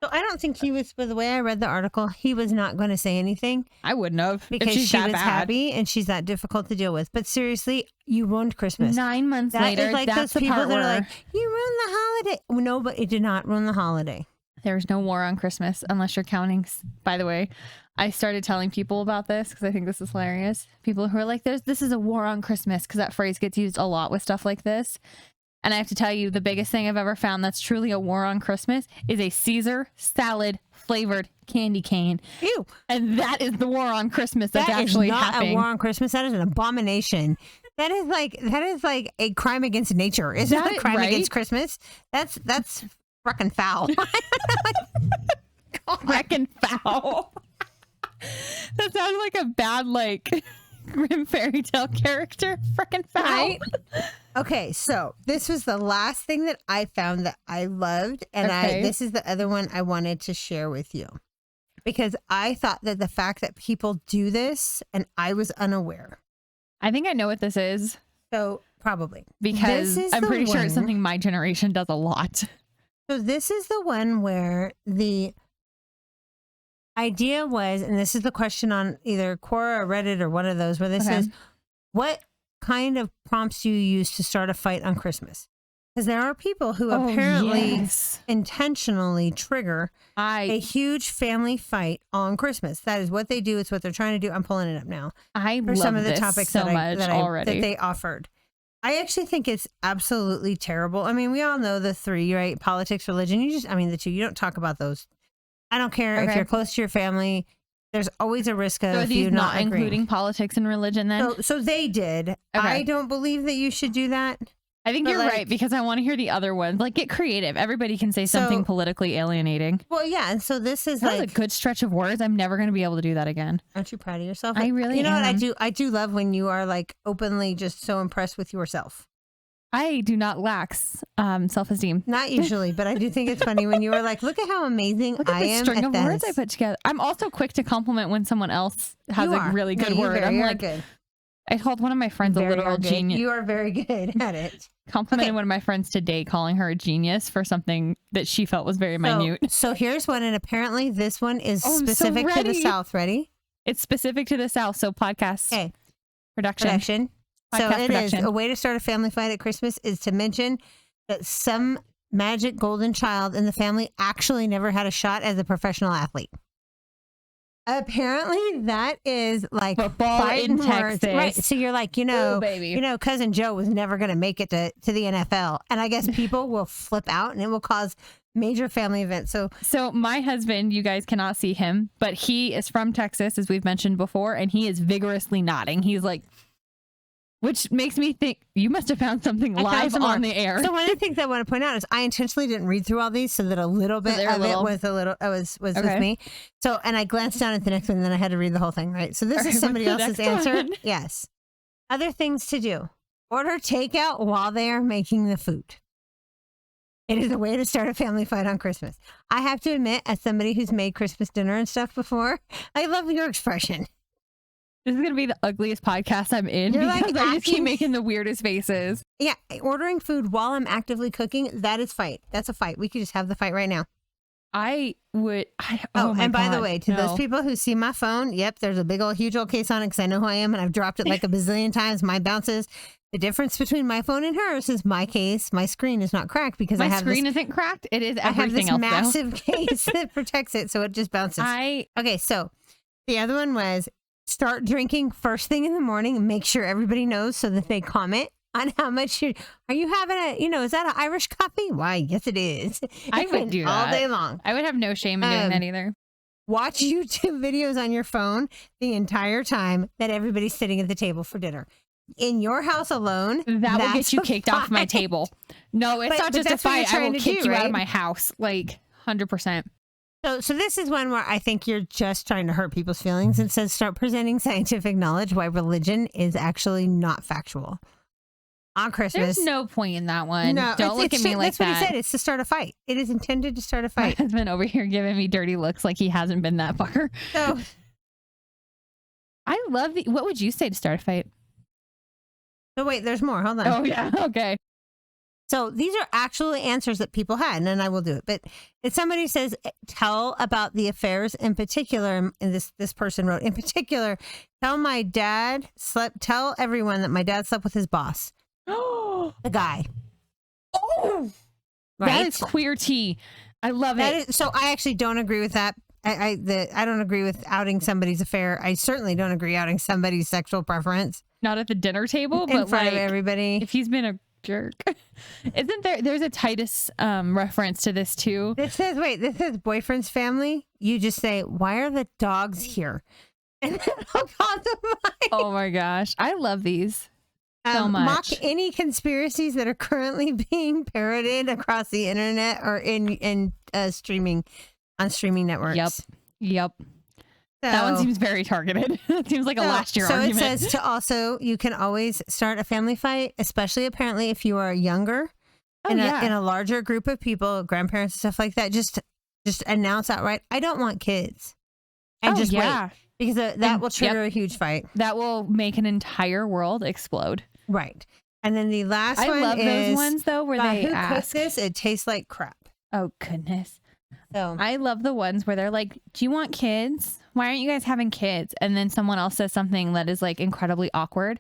So I don't think he was, by the way I read the article, he was not going to say anything. I wouldn't have. Because she was happy and she's that difficult to deal with. But seriously, you ruined Christmas. 9 months later, is like that's those the people part that where... are like, you ruined the holiday. No, but it did not ruin the holiday. There's no war on Christmas unless you're counting. By the way, I started telling people about this because I think this is hilarious. People who are like, this is a war on Christmas, because that phrase gets used a lot with stuff like this. And I have to tell you, the biggest thing I've ever found that's truly a war on Christmas is a Caesar salad flavored candy cane. Ew. And that is the war on Christmas that's that actually is not happening. A war on Christmas. That is an abomination. That is like a crime against nature. Isn't that a crime against Christmas? That's fucking foul. Frickin' foul. That sounds like a bad, like, grim fairy tale character. Frickin' foul. Right? Okay, so this was the last thing that I found that I loved. And this is the other one I wanted to share with you. Because I thought that the fact that people do this, and I was unaware. I think I know what this is. So, probably. Because I'm pretty sure it's something my generation does a lot. So this is the one where the idea was, and this is the question on either Quora or Reddit or one of those, where this says, what kind of prompts do you use to start a fight on Christmas? Because there are people who apparently intentionally trigger a huge family fight on Christmas. That is what they do. It's what they're trying to do. I'm pulling it up now. I for love some of the this topics so much already that they offered. I actually think it's absolutely terrible. I mean, we all know the 3, right? Politics, religion. The 2. You don't talk about those. I don't care if you're close to your family. There's always a risk of you not including politics and religion then? So they did. I don't believe that you should do that. I think you're right, because I want to hear the other ones. Like, get creative. Everybody can say something politically alienating. Well, yeah. And so this is a good stretch of words. I'm never going to be able to do that again. Aren't you proud of yourself? I really am. You know what? I do love when you are like openly just so impressed with yourself. I do not lack self-esteem. Not usually, but I do think it's funny when you were like, look at how amazing I am. Look at the string of words I put together. I'm also quick to compliment when someone else has a really good word. I'm like, good. I called one of my friends a literal genius. You are very good at it. Complimented one of my friends today, calling her a genius for something that she felt was very minute. So here's one, and apparently this one is specific to the South. Ready? It's specific to the South, so podcast production. So it is a way to start a family fight at Christmas is to mention that some magic golden child in the family actually never had a shot as a professional athlete. Apparently that is like football in Texas. Right. So you're like, cousin Joe was never going to make it to the NFL. And I guess people will flip out and it will cause major family events. So my husband, you guys cannot see him, but he is from Texas, as we've mentioned before, and he is vigorously nodding. He's like, which makes me think you must have found something live on the air. So one of the things I want to point out is I intentionally didn't read through all these so that a little bit of it was with me. So, and I glanced down at the next one and then I had to read the whole thing, right? So this is somebody else's answer. Yes. Other things to do. Order takeout while they are making the food. It is a way to start a family fight on Christmas. I have to admit, as somebody who's made Christmas dinner and stuff before, I love your expression. This is going to be the ugliest podcast I'm in because I just keep making the weirdest faces. Yeah. Ordering food while I'm actively cooking, that is fight. That's a fight. We could just have the fight right now. I would. By the way, to those people who see my phone, yep, there's a big old, huge old case on it because I know who I am and I've dropped it like a bazillion times. Mine bounces. The difference between my phone and hers is my case. My screen is not cracked because my screen isn't cracked. It is everything else. I have this massive case that protects it, so it just bounces. Okay, so the other one was start drinking first thing in the morning. Make sure everybody knows so that they comment on how much are you having is that an Irish coffee? Why, yes, it is. I would do that all day long. I would have no shame in doing that either. watch YouTube videos on your phone the entire time that everybody's sitting at the table for dinner. In your house alone, that will get you kicked off my table. No, it's not just a fight. I will kick you out of my house. Like 100%. So this is one where I think you're just trying to hurt people's feelings. It says start presenting scientific knowledge why religion is actually not factual. On Christmas. There's no point in that one. No, don't look at me like that. That's what he said. It's to start a fight. It is intended to start a fight. My husband over here giving me dirty looks like he hasn't been that far. So I love what would you say to start a fight? Oh, wait, there's more. Hold on. Oh, yeah. Okay. So these are actually answers that people had, and then I will do it. But if somebody says, tell about the affairs in particular, and this person wrote, in particular, tell everyone that my dad slept with his boss. The guy. Oh, right? That is queer tea. I love it. So I actually don't agree with that. I don't agree with outing somebody's affair. I certainly don't agree outing somebody's sexual preference. Not at the dinner table, but in front of everybody. If he's been a jerk. Isn't there's a Titus reference to this too? This says boyfriend's family. You just say, why are the dogs here? And then I'll call them mine. Oh my gosh. I love these so much. Mock any conspiracies that are currently being parroted across the internet or in streaming networks. Yep. So, that one seems very targeted. It seems like a last year argument. So it says to also, you can always start a family fight, especially apparently if you are younger in a larger group of people, grandparents and stuff like that. Just announce outright, I don't want kids. And wait. Because that will trigger a huge fight. That will make an entire world explode. Right. And then the last one is... I love those ones, though, where they who ask... cooked this? It tastes like crap. Oh, goodness. So I love the ones where they're like, do you want kids? Why aren't you guys having kids? And then someone else says something that is like incredibly awkward.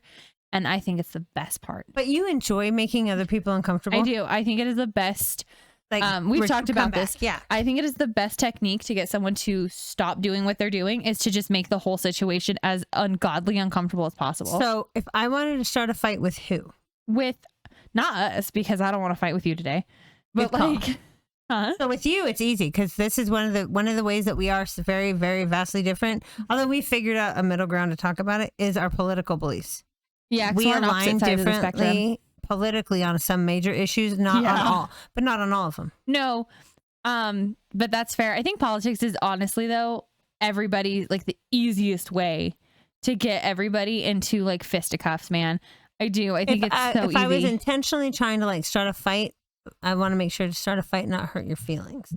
And I think it's the best part. But you enjoy making other people uncomfortable? I do. I think it is the best. Like we've talked about this. Yeah. I think it is the best technique to get someone to stop doing what they're doing is to just make the whole situation as ungodly uncomfortable as possible. So if I wanted to start a fight with who? With not us, because I don't want to fight with you today. But like... Huh? So with you, it's easy because this is one of the ways that we are very, very vastly different. Although we figured out a middle ground to talk about it is our political beliefs. Yeah, we align differently politically on some major issues, not on all, but not on all of them. No, but that's fair. I think politics is honestly though everybody like the easiest way to get everybody into like fisticuffs. Man, I do. I think it's so easy. If I was intentionally trying to like start a fight. I want to make sure to start a fight, not hurt your feelings.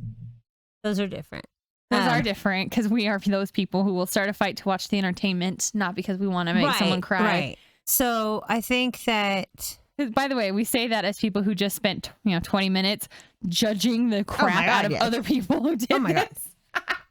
Those are different. Those are different because we are those people who will start a fight to watch the entertainment, not because we want to make someone cry. Right. So I think that... By the way, we say that as people who just spent 20 minutes judging the crap out of other people who did this.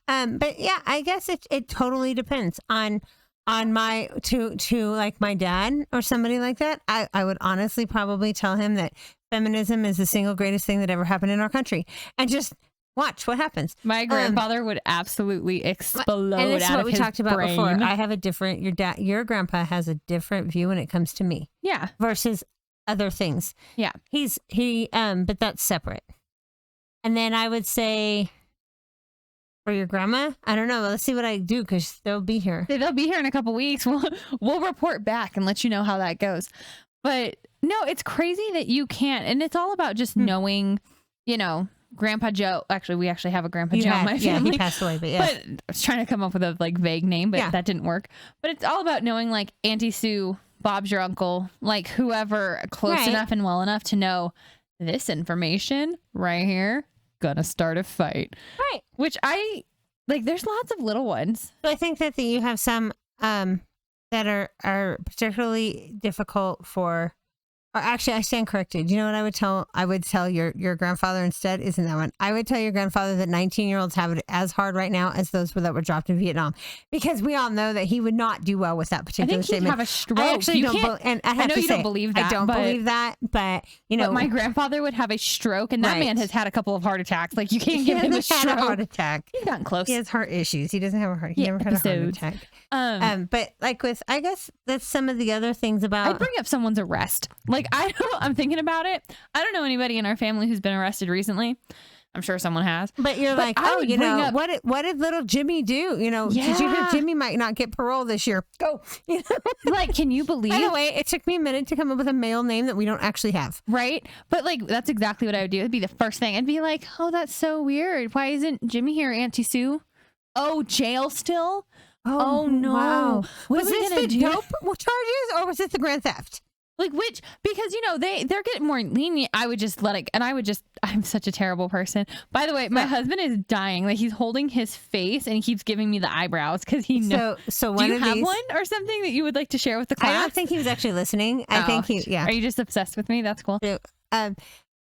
But yeah, I guess it totally depends on my to like my dad or somebody like that. I would honestly probably tell him that feminism is the single greatest thing that ever happened in our country, and just watch what happens. My grandfather would absolutely explode. And this is what we talked about before. I have a different. Your grandpa has a different view when it comes to me. Yeah. Versus other things. Yeah. But that's separate. And then I would say. For your grandma? I don't know. Let's see what I do because they'll be here. They'll be here in a couple weeks. We'll report back and let you know how that goes. But no, it's crazy that you can't. And it's all about just knowing, Grandpa Joe. Actually, we actually have a Grandpa Joe in my family. Yeah, he passed away, but yeah. But I was trying to come up with a like vague name, but that didn't work. But it's all about knowing like Auntie Sue, Bob's your uncle, like whoever close enough and well enough to know this information right here. Gonna start a fight, right? Which I like. There's lots of little ones. So I think that you have some that are particularly difficult for. Or actually, I stand corrected. You know what I would tell? I would tell your grandfather instead. Isn't that one? I would tell your grandfather that 19-year-olds have it as hard right now as those that were dropped in Vietnam, because we all know that he would not do well with that particular statement. Have a stroke. I actually don't. And I know you don't believe that. I don't believe that, but But my grandfather would have a stroke, and that man has had a couple of heart attacks. Like you can't give him a stroke. Had a heart attack. He's gotten close. He has heart issues. He doesn't have a heart. He never had a heart attack. But like I guess that's some of the other things about. I'd bring up someone's arrest. Like I'm thinking about it. I don't know anybody in our family who's been arrested recently. I'm sure someone has. But you're like, I oh, would you bring know, up- what did little Jimmy do? You know, did you hear Jimmy might not get parole this year? Go. You know? Like, can you By believe? the way, it took me a minute to come up with a male name that we don't actually have. Right? But like, that's exactly what I would do. It'd be the first thing. I'd be like, oh, that's so weird. Why isn't Jimmy here, Auntie Sue? Oh, jail still? Oh no. Wow. What Was are we this gonna the do? dope charges or was it the grand theft? Like which, because you know, they're getting more lenient. I would just let it, and I'm such a terrible person. By the way, my husband is dying. Like he's holding his face and he keeps giving me the eyebrows because he knows. So do one you of have these, one or something that you would like to share with the class? I don't think he was actually listening. I think Are you just obsessed with me? That's cool. So, I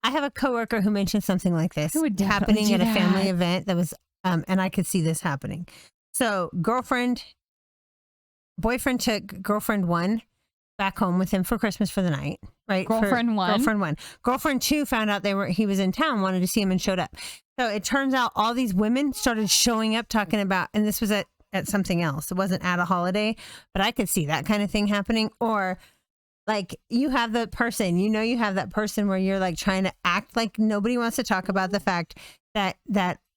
have a coworker who mentioned something like this I would definitely happening do at a family that. event that was, and I could see this happening. So boyfriend took girlfriend 1 back home with him for Christmas for the night, right? Girlfriend 1? Girlfriend 1. Girlfriend 2 found out he was in town, wanted to see him and showed up. So it turns out all these women started showing up talking about, and this was at something else. It wasn't at a holiday, but I could see that kind of thing happening. Or like you have the person, you have that person where you're like trying to act like nobody wants to talk about the fact that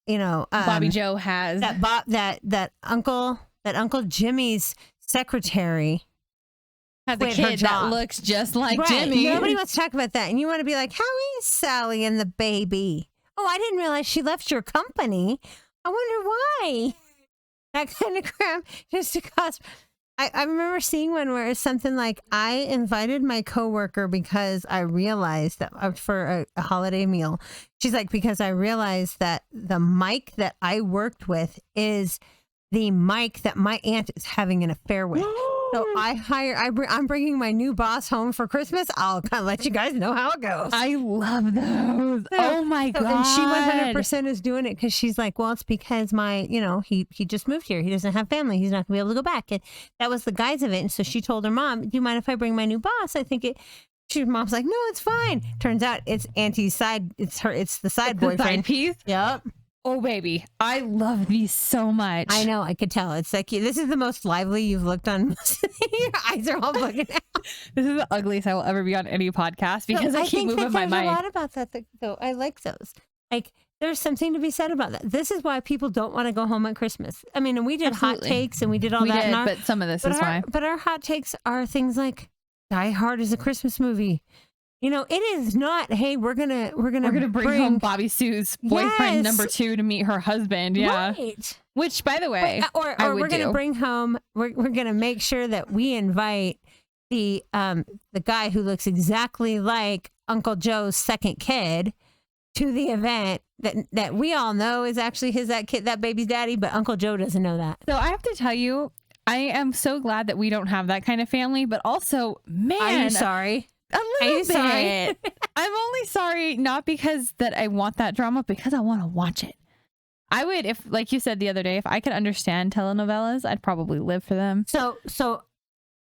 Bobby Joe has that Uncle Jimmy's secretary has a quit her kid that job. looks just like Right. Jimmy. Nobody wants to talk about that. And you want to be like, how is Sally and the baby? Oh, I didn't realize she left your company. I wonder why. That kind of crap just to cost. I remember seeing one where it's something like, I invited my coworker because I realized that for a holiday meal. She's like, because I realized that the mic that I worked with is the mic that my aunt is having an affair with. So I'm bringing my new boss home for Christmas. I'll kind of let you guys know how it goes. I love those. Oh my God. And she 100% is doing it because she's like, well, it's because he just moved here. He doesn't have family. He's not gonna be able to go back. And that was the guise of it. And so she told her mom, do you mind if I bring my new boss? I think mom's like, no, it's fine. Turns out it's Auntie's side. It's the side boyfriend. The side piece? Yep. Oh, baby. I love these so much. I know. I could tell. It's like, this is the most lively you've looked on. Your eyes are all bugging out. This is the ugliest I will ever be on any podcast because I keep moving my mic. mic. A lot about that, though. I like those. Like, there's something to be said about that. This is why people don't want to go home at Christmas. I mean, and we did Absolutely. hot takes and we did all that. But some of this is why. But our hot takes are things like Die Hard is a Christmas movie. It is not, hey, we're gonna bring home Bobby Sue's boyfriend number 2 to meet her husband. Yeah. Right. Which, by the way, or we're gonna bring home, we're gonna make sure that we invite the guy who looks exactly like Uncle Joe's second kid to the event that we all know is actually that baby's daddy, but Uncle Joe doesn't know that. So I have to tell you, I am so glad that we don't have that kind of family, but also, man. Are you sorry? A little bit. Sorry? I'm only sorry, not because that I want that drama, because I want to watch it. I would, if, like you said the other day, if I could understand telenovelas, I'd probably live for them. So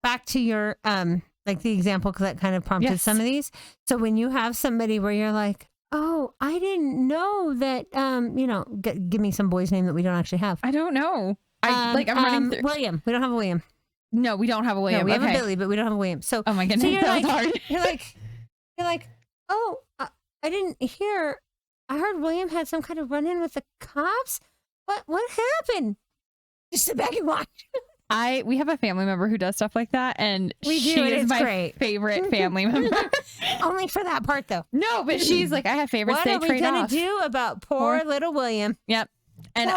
back to your, like the example that kind of prompted some of these. So when you have somebody where you're like, oh, I didn't know that, give me some boy's name that we don't actually have. I don't know. I'm running through. William. We don't have a William. No, we don't have a William. No, we have a Billy, but we don't have a William. So, oh my goodness, so that was hard. You're like, oh, I didn't hear. I heard William had some kind of run-in with the cops. What happened? Just sit back and watch. We have a family member who does stuff like that, and she is my favorite family member. Only for that part, though. No, but she's like, I have favorites. What are we gonna do about poor little William? Yep. And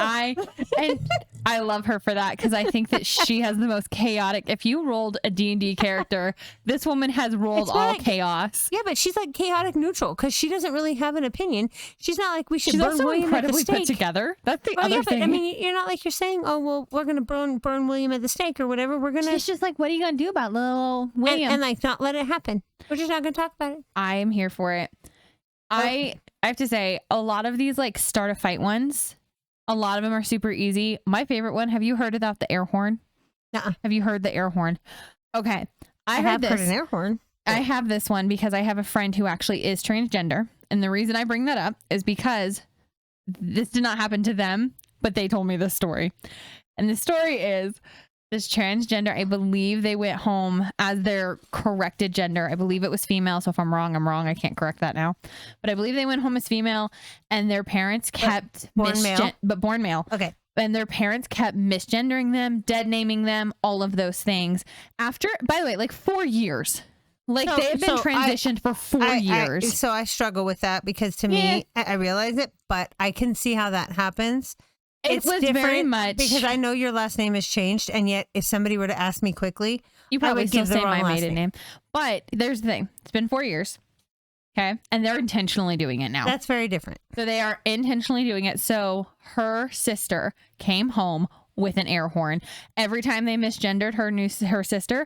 I love her for that because I think that she has the most chaotic. If you rolled a D&D character, this woman has rolled all chaos. Yeah, but she's like chaotic neutral because she doesn't really have an opinion. She's not like we should She's burn also William at the incredibly stake. put together. That's the other thing. But, I mean, you're not like you're saying, oh well, we're gonna burn William at the stake or whatever. We're gonna. She's just like, what are you gonna do about little William? And like not let it happen. We're just not gonna talk about it. I am here for it. I have to say, a lot of these like start a fight ones. A lot of them are super easy. My favorite one, have you heard about the air horn? Nuh-uh. Have you heard the air horn? Okay. I have heard an air horn. I have this one because I have a friend who actually is transgender. And the reason I bring that up is because this did not happen to them, but they told me this story. And the story is this transgender, I believe they went home as their corrected gender. I believe it was female. So if I'm wrong, I'm wrong. I can't correct that now. But I believe they went home as female, and their parents kept born male. Okay. And their parents kept misgendering them, dead naming them, all of those things. After, by the way, like 4 years. Like they had been transitioned for 4 years. So I struggle with that because to me, I realize it, but I can see how that happens. It was very much because I know your last name has changed, and yet if somebody were to ask me quickly, you probably would still give the say wrong my last maiden name. But there's the thing. It's been 4 years. Okay. And they're intentionally doing it now. That's very different. So they are intentionally doing it. So her sister came home with an air horn. Every time they misgendered her sister,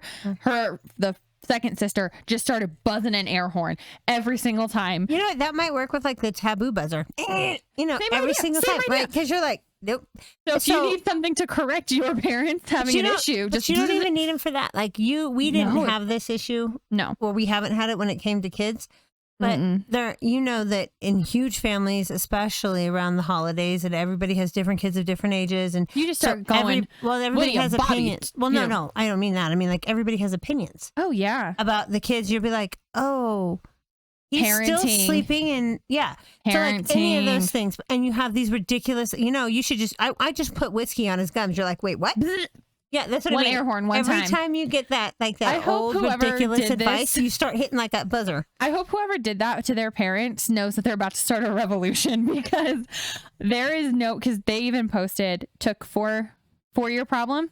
the second sister just started buzzing an air horn every single time. You know what? That might work with like the taboo buzzer. You know, Same every idea, single same time, idea. right? Because you're like, nope. So if you need something to correct your parents having an issue, just you don't even need them for that. Like we didn't have this issue. No. Or we haven't had it when it came to kids. But there, you know that in huge families, especially around the holidays, and everybody has different kids of different ages, and you just start going. Everybody has opinions. Well, no, I don't mean that. I mean like everybody has opinions. Oh yeah, about the kids. You'll be like, oh, he's parenting, still sleeping, and parenting. So like any of those things. And you have these ridiculous. You know, you should just. I just put whiskey on his gums. You're like, wait, what? Yeah, that's what I mean. One air horn, one Every time. time you get that, like that old ridiculous advice, you start hitting like that buzzer. I hope whoever did that to their parents knows that they're about to start a revolution because there is no, because they even posted, took four-year problem,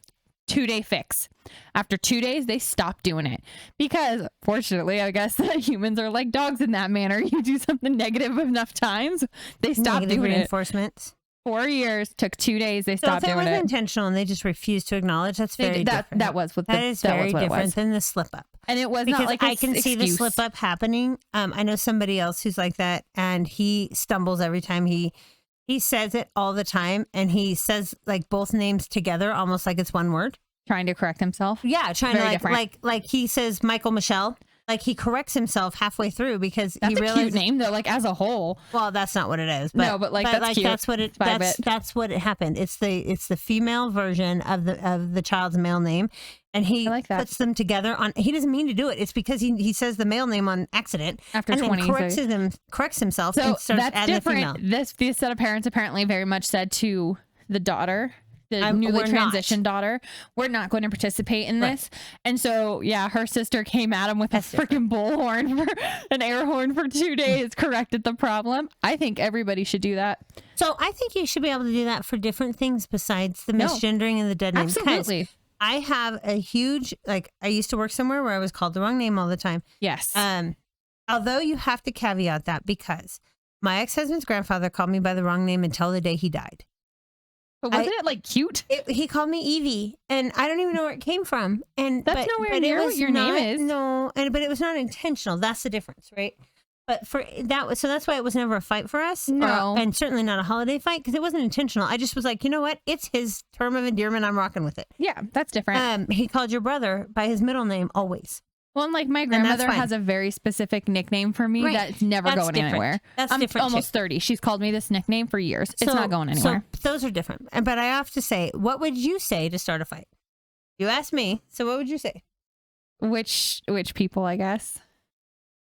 2-day fix. After 2 days, they stopped doing it because fortunately, I guess humans are like dogs in that manner. You do something negative enough times, they stop doing reinforcements. 4 years, took 2 days, they stopped doing it. So if it was intentional and they just refused to acknowledge, that's very different. That was what that is very different than the slip up. And it was because not like I can see the slip up happening. I know somebody else who's like that, and he stumbles every time he says it all the time, and he says like both names together, almost like it's one word. Trying to correct himself. Yeah, trying to like he says Michael Michelle. Like he corrects himself halfway through because that's he realizes a cute name though. Like as a whole. Well, that's not what it is. But, no, but that's cute. That's what it happened. It's the female version of the child's male name, and he puts them together on. He doesn't mean to do it. It's because he says the male name on accident after 20 corrects himself so and starts that's adding different. the female. This set of parents apparently very much said to the daughter. The newly transitioned daughter, we're not going to participate in this. And so, yeah, her sister came at him with a freaking bullhorn, an air horn for 2 days, corrected the problem. I think everybody should do that. So I think you should be able to do that for different things besides the misgendering and the dead name. Absolutely. I have a huge, I used to work somewhere where I was called the wrong name all the time. Yes. Although you have to caveat that because my ex-husband's grandfather called me by the wrong name until the day he died. But wasn't it like cute? He called me Evie, and I don't even know where it came from. And that's nowhere near what your name is. No, but it was not intentional. That's the difference, right? But for that, so that's why it was never a fight for us. No, and certainly not a holiday fight because it wasn't intentional. I just was like, you know what? It's his term of endearment. I'm rocking with it. Yeah, that's different. He called your brother by his middle name always. Well, and like my grandmother has a very specific nickname for me that's never going anywhere. That's different. I'm almost 30. She's called me this nickname for years. It's not going anywhere. So those are different. But I have to say, what would you say to start a fight? You asked me, so what would you say? Which people, I guess.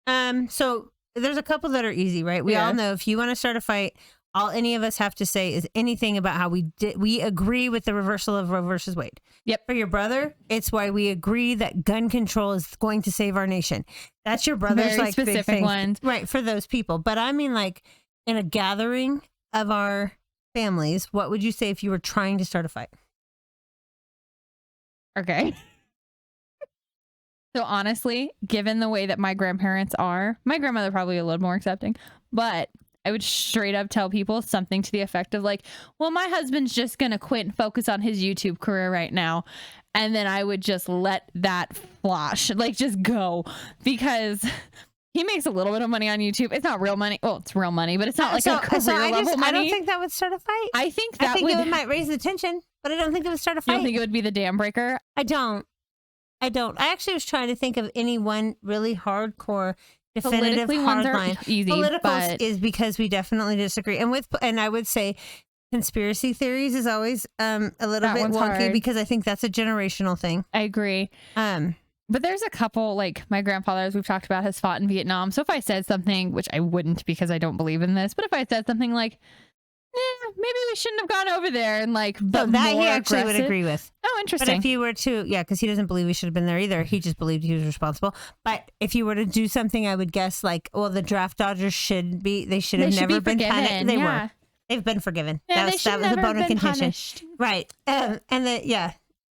So there's a couple that are easy, right? We all know if you want to start a fight, all any of us have to say is anything about how we agree with the reversal of Roe versus Wade. Yep. For your brother, it's why we agree that gun control is going to save our nation. That's your brother's very specific big thing. Ones. Right, for those people. But I mean like in a gathering of our families, what would you say if you were trying to start a fight? Okay. So honestly, given the way that my grandparents are, my grandmother probably a little more accepting, but I would straight up tell people something to the effect of like, well, my husband's just going to quit and focus on his YouTube career right now. And then I would just let that flash, like just go because he makes a little bit of money on YouTube. It's not real money. Well, it's real money, but it's not like a career level money. I don't think that would start a fight. I think it might raise the tension, but I don't think it would start a fight. You don't think it would be the dam breaker? I don't. I actually was trying to think of any one really hardcore definitive hard line. Easy, Politicals is because we definitely disagree. And I would say conspiracy theories is always a little That bit one's wonky hard. because I think that's a generational thing. I agree. But there's a couple, like my grandfather, as we've talked about, has fought in Vietnam. So if I said something, which I wouldn't because I don't believe in this, but if I said something like, maybe we shouldn't have gone over there and like, but that more he actually aggressive. would agree with. Oh, But interesting. if you were to, because he doesn't believe we should have been there either. He just believed he was responsible. But if you were to do something, I would guess like, well, the draft dodgers they should have never been punished. They were. They've been forgiven. Yeah, that was a bone of contention. Punished. Right.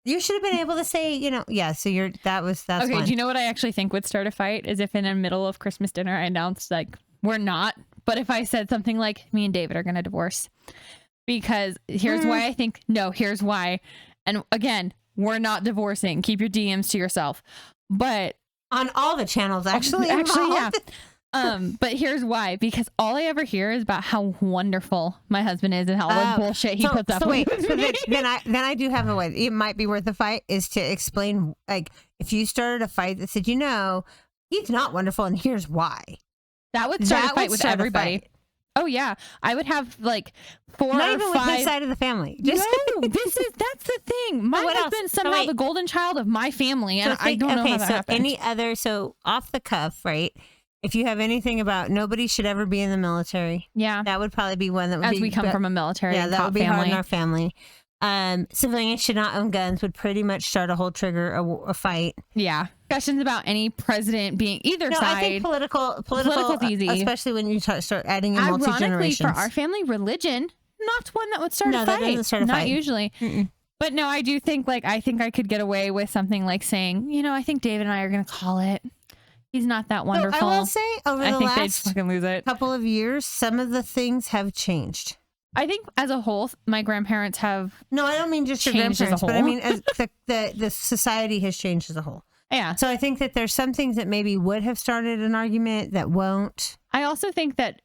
You should have been able to say, so that's okay. one. Do you know what I actually think would start a fight is if in the middle of Christmas dinner, I announced like, we're not. But if I said something like, me and David are going to divorce because here's why I think, no, here's why. And again, we're not divorcing. Keep your DMs to yourself. But on all the channels, actually, yeah. But here's why, because all I ever hear is about how wonderful my husband is and how much bullshit he puts up with. So then I do have a way. It might be worth a fight is to explain, like, if you started a fight that said, he's not wonderful and here's why. That would start a fight with everybody. Oh yeah, I would have like 4 not or even 5 with his side of the family. No, that's the thing. My husband's somehow the golden child of my family, and I don't know how that happened. So off the cuff, right? If you have anything about nobody should ever be in the military, that would probably be one that would as we come from a military, that would be family. hard in our family. Civilians should not own guns would pretty much start a whole trigger a fight. Yeah, discussions about any president being either side. I think political's easy, especially when you start adding in multi-generations. For our family, religion not one that would start a fight. That doesn't start a not fight. Usually. Mm-mm. But no, I do think I could get away with something like saying, I think David and I are going to call it. He's not that wonderful. So I will say over the last fucking lose it. couple of years, some of the things have changed. I think as a whole, my grandparents have. No, I don't mean just your grandparents, but I mean as the society has changed as a whole. Yeah. So I think that there's some things that maybe would have started an argument that won't. I also think that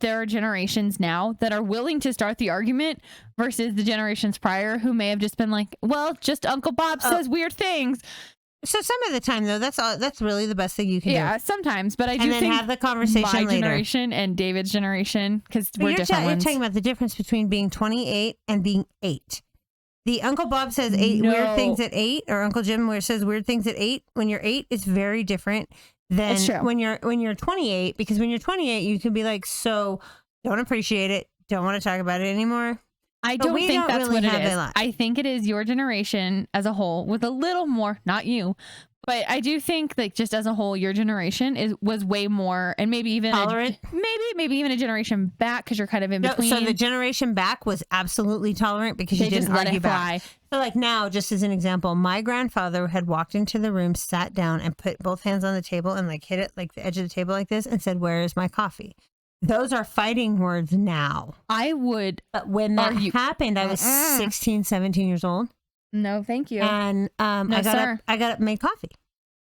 there are generations now that are willing to start the argument versus the generations prior who may have just been like, well, just Uncle Bob says weird things. So some of the time, though, that's really the best thing you can do. Yeah, sometimes. But I do and then think have the conversation my later. generation and David's generation, because we're different ones. You're talking about the difference between being 28 and being 8. The Uncle Bob says weird things at 8, or Uncle Jim says weird things at 8. When you're 8, it's very different than when you're 28. Because when you're 28, you can be like, so don't appreciate it, don't want to talk about it anymore. I don't think that's what it is. I think it is your generation as a whole with a little more, not you, but I do think like just as a whole, your generation was way more, and maybe even tolerant. Maybe even a generation back because you're kind of in between. So the generation back was absolutely tolerant because you didn't argue back. So like now, just as an example, my grandfather had walked into the room, sat down, and put both hands on the table and like hit it like the edge of the table like this, and said, "Where is my coffee?" Those are fighting words now. I would. But when that happened, I was 16, 17 years old. No, thank you. And I got up and made coffee.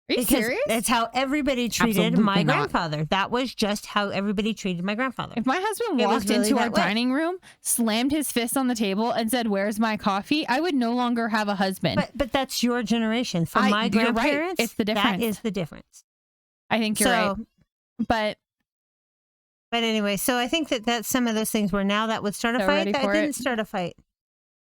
Are you serious? That's how everybody treated my grandfather. That was just how everybody treated my grandfather. If my husband walked into our dining room, slammed his fist on the table and said, "Where's my coffee?" I would no longer have a husband. But that's your generation. For my grandparents, you're right. It's the difference. That is the difference. I think you're right. But anyway, so I think that's some of those things where now that would start a fight. That didn't start a fight.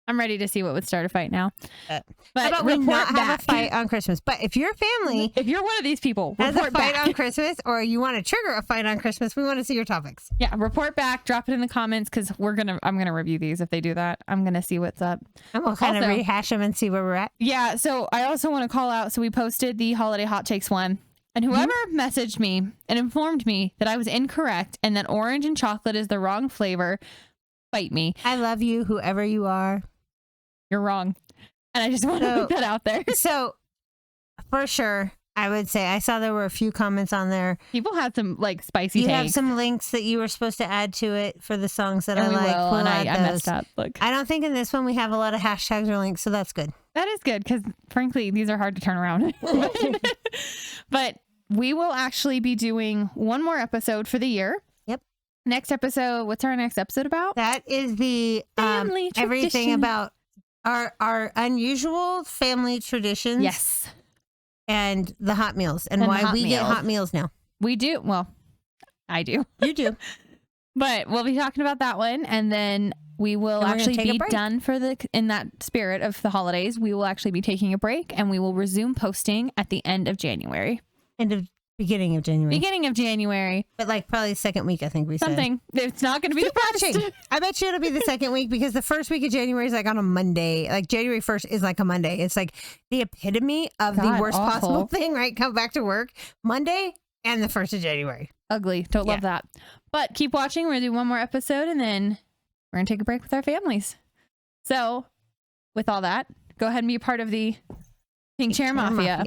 I'm ready to see what would start a fight now. But how about we not have a fight on Christmas? But if your family, if you're one of these people, has a fight on Christmas, or you want to trigger a fight on Christmas, we want to see your topics. Yeah, report back, drop it in the comments because I'm gonna review these if they do that. I'm gonna see what's up. And we'll kind of rehash them and see where we're at. Yeah. So I also want to call out. So we posted the holiday hot takes one. And whoever messaged me and informed me that I was incorrect and that orange and chocolate is the wrong flavor, fight me. I love you, whoever you are. You're wrong. And I just want to put that out there. So, for sure, I would say I saw there were a few comments on there. People had some like spicy takes. You have some links that you were supposed to add to it for the songs that I like. And I messed up. Look, I don't think in this one we have a lot of hashtags or links, so that's good. That is good because, frankly, these are hard to turn around. But we will actually be doing one more episode for the year. Yep. Next episode. What's our next episode about? That is the everything about our unusual family traditions. Yes. And the hot meals and why we get hot meals now. We do. Well, I do. You do. But we'll be talking about that one. And then we will actually be done for in that spirit of the holidays. We will actually be taking a break, and we will resume posting at the end of January. Beginning of January. Beginning of January. But like probably second week, I think we said. It's not going to be the first. I bet you it'll be the second week because the first week of January is like on a Monday. Like January 1st is like a Monday. It's like the epitome of the worst possible thing, right? Come back to work Monday and the 1st of January. Ugly. Don't love that. But keep watching. We're going to do one more episode and then we're going to take a break with our families. So with all that, go ahead and be a part of the Pink Chair Mafia.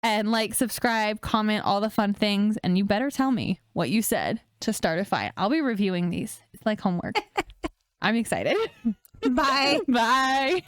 And like, subscribe, comment, all the fun things. And you better tell me what you said to start a fight. I'll be reviewing these. It's like homework. I'm excited. Bye. Bye.